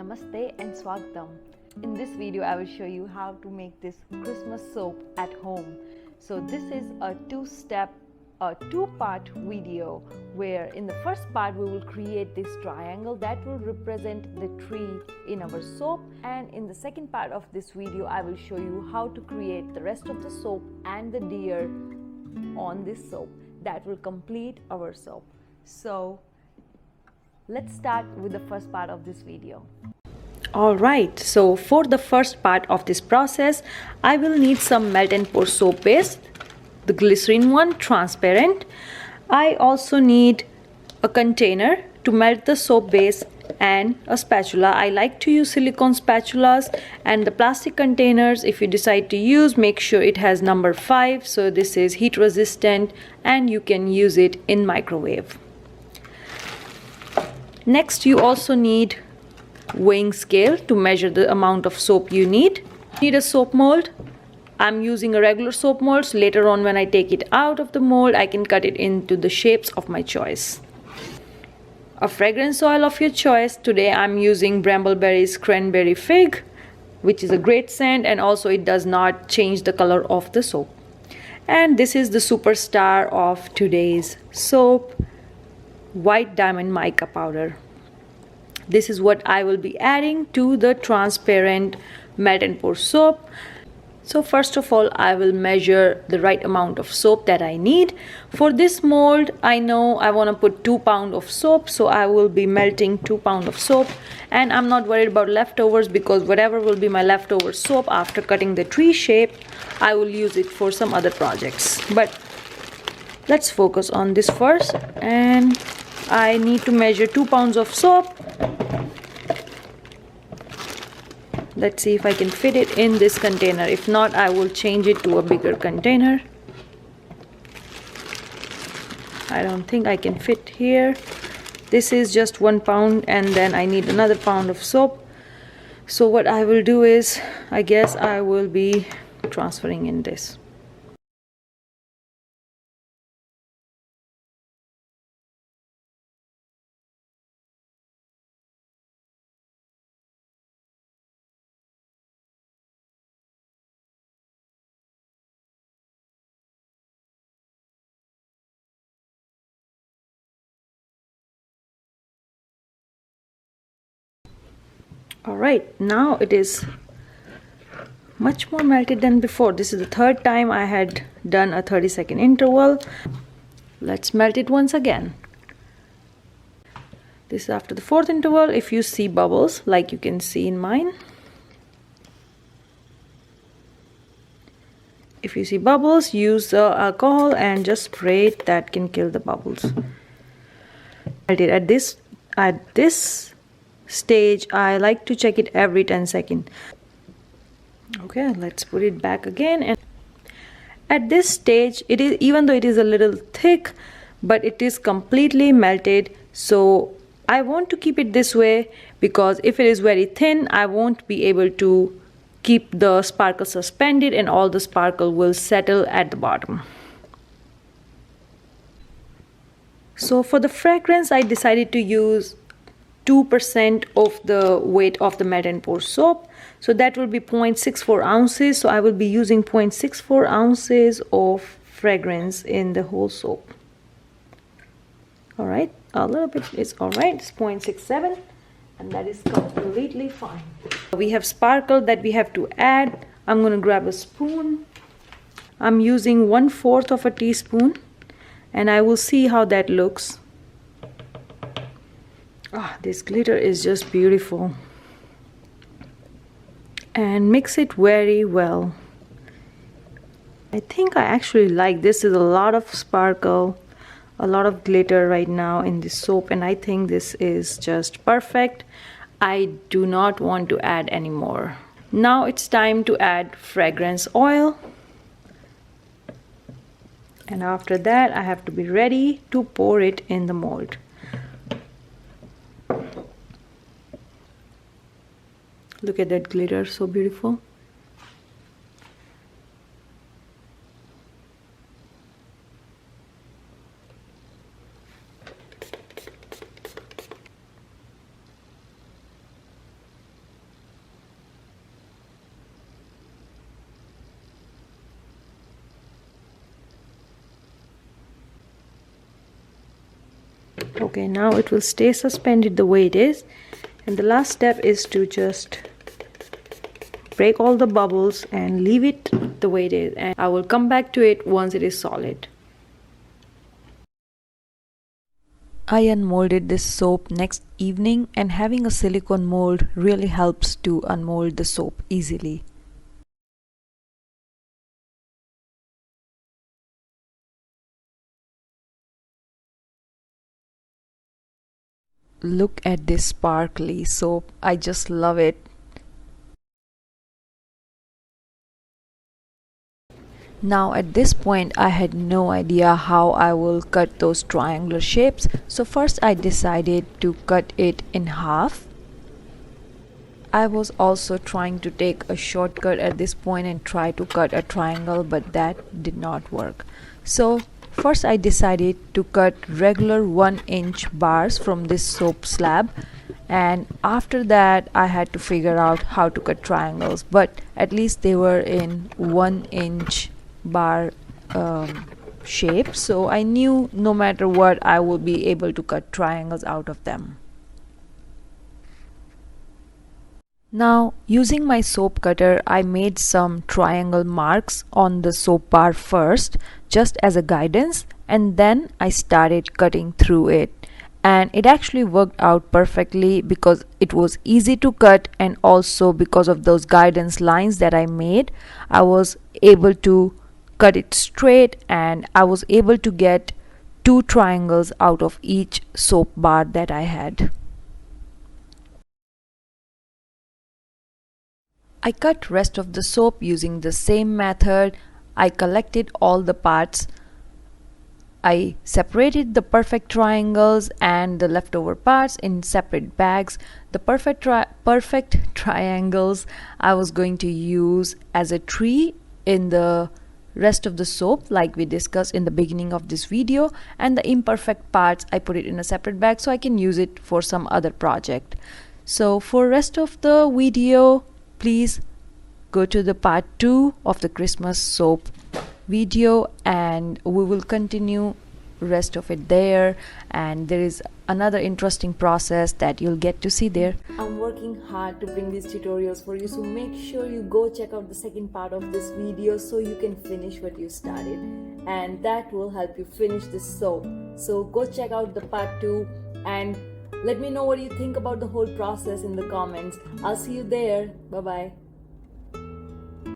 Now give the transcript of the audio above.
Namaste and Swagatam. In this video I will show you how to make this Christmas soap at home. So this is a two-part video where in the first part we will create this triangle that will represent the tree in our soap, and in the second part of this video I will show you how to create the rest of the soap and the deer on this soap that will complete our soap. So let's start with the first part of this video. Alright, so for the first part of this process, I will need some melt and pour soap base, the glycerin one, transparent. I also need a container to melt the soap base and a spatula. I like to use silicone spatulas, and the plastic containers, if you decide to use, make sure it has number 5. So this is heat resistant and you can use it in microwave. Next, you also need weighing scale to measure the amount of soap you need. Need a soap mold. I'm using a regular soap mold, so later on when I take it out of the mold, I can cut it into the shapes of my choice. A fragrance oil of your choice. Today I'm using Brambleberry's Cranberry Fig, which is a great scent, and also it does not change the color of the soap. And this is the superstar of today's soap, white diamond mica powder. This is what I will be adding to the transparent melt and pour soap. So first of all, I will measure the right amount of soap that I need. For this mold, I know I want to put 2 pounds of soap, so I will be melting 2 pounds of soap, and I'm not worried about leftovers because whatever will be my leftover soap after cutting the tree shape, I will use it for some other projects. But let's focus on this first, and I need to measure 2 pounds of soap. Let's see if I can fit it in this container. If not, I will change it to a bigger container. I don't think I can fit here. This is just 1 pound, and then I need another pound of soap. So what I will do is, I guess I will be transferring in this. Alright, now it is much more melted than before. This is the third time I had done a 30-second interval. Let's melt it once again. This is after the 4th interval. If you see bubbles, like you can see in mine. If you see bubbles, use alcohol and just spray it. That can kill the bubbles. At this stage, I like to check it every 10 seconds. Okay, let's put it back again, and at this stage it is, even though it is a little thick, but it is completely melted. So I want to keep it this way because if it is very thin, I won't be able to keep the sparkle suspended and all the sparkle will settle at the bottom. So for the fragrance, I decided to use 2% of the weight of the melt and pour soap, so that will be 0.64 ounces. So I will be using 0.64 ounces of fragrance in the whole soap. Alright, a little bit is alright. It's 0.67, and that is completely fine. We have sparkle that we have to add. I'm going to grab a spoon. I'm using 1/4 of a teaspoon, and I will see how that looks. This glitter is just beautiful, and mix it very well. I think I actually like this. Is a lot of sparkle, a lot of glitter right now in this soap, and I think this is just perfect. I do not want to add any more. Now it's time to add fragrance oil, and after that I have to be ready to pour it in the mold. Look at that glitter, so beautiful. Okay, now it will stay suspended the way it is, and the last step is to just break all the bubbles and leave it the way it is, and I will come back to it once it is solid. I unmolded this soap next evening, and having a silicone mold really helps to unmold the soap easily. Look at this sparkly soap, I just love it. Now at this point I had no idea how I will cut those triangular shapes, so first I decided to cut it in half. I was also trying to take a shortcut at this point and try to cut a triangle, but that did not work. So first I decided to cut regular 1-inch bars from this soap slab, and after that I had to figure out how to cut triangles, but at least they were in 1-inch bar shape, so I knew no matter what I would be able to cut triangles out of them. Now using my soap cutter I made some triangle marks on the soap bar first, just as a guidance, and then I started cutting through it, and it actually worked out perfectly because it was easy to cut, and also because of those guidance lines that I made I was able to cut it straight, and I was able to get 2 triangles out of each soap bar that I had. I cut rest of the soap using the same method. I collected all the parts. I separated the perfect triangles and the leftover parts in separate bags. The perfect triangles I was going to use as a tree in the rest of the soap, like we discussed in the beginning of this video, and the imperfect parts I put it in a separate bag so I can use it for some other project. So for rest of the video, please go to the part 2 of the Christmas soap video, and we will continue rest of it there, and there is another interesting process that you'll get to see there. I'm working hard to bring these tutorials for you, so make sure you go check out the second part of this video so you can finish what you started, and that will help you finish this soap. So go check out the part 2 and let me know what you think about the whole process in the comments. I'll see you there. Bye bye.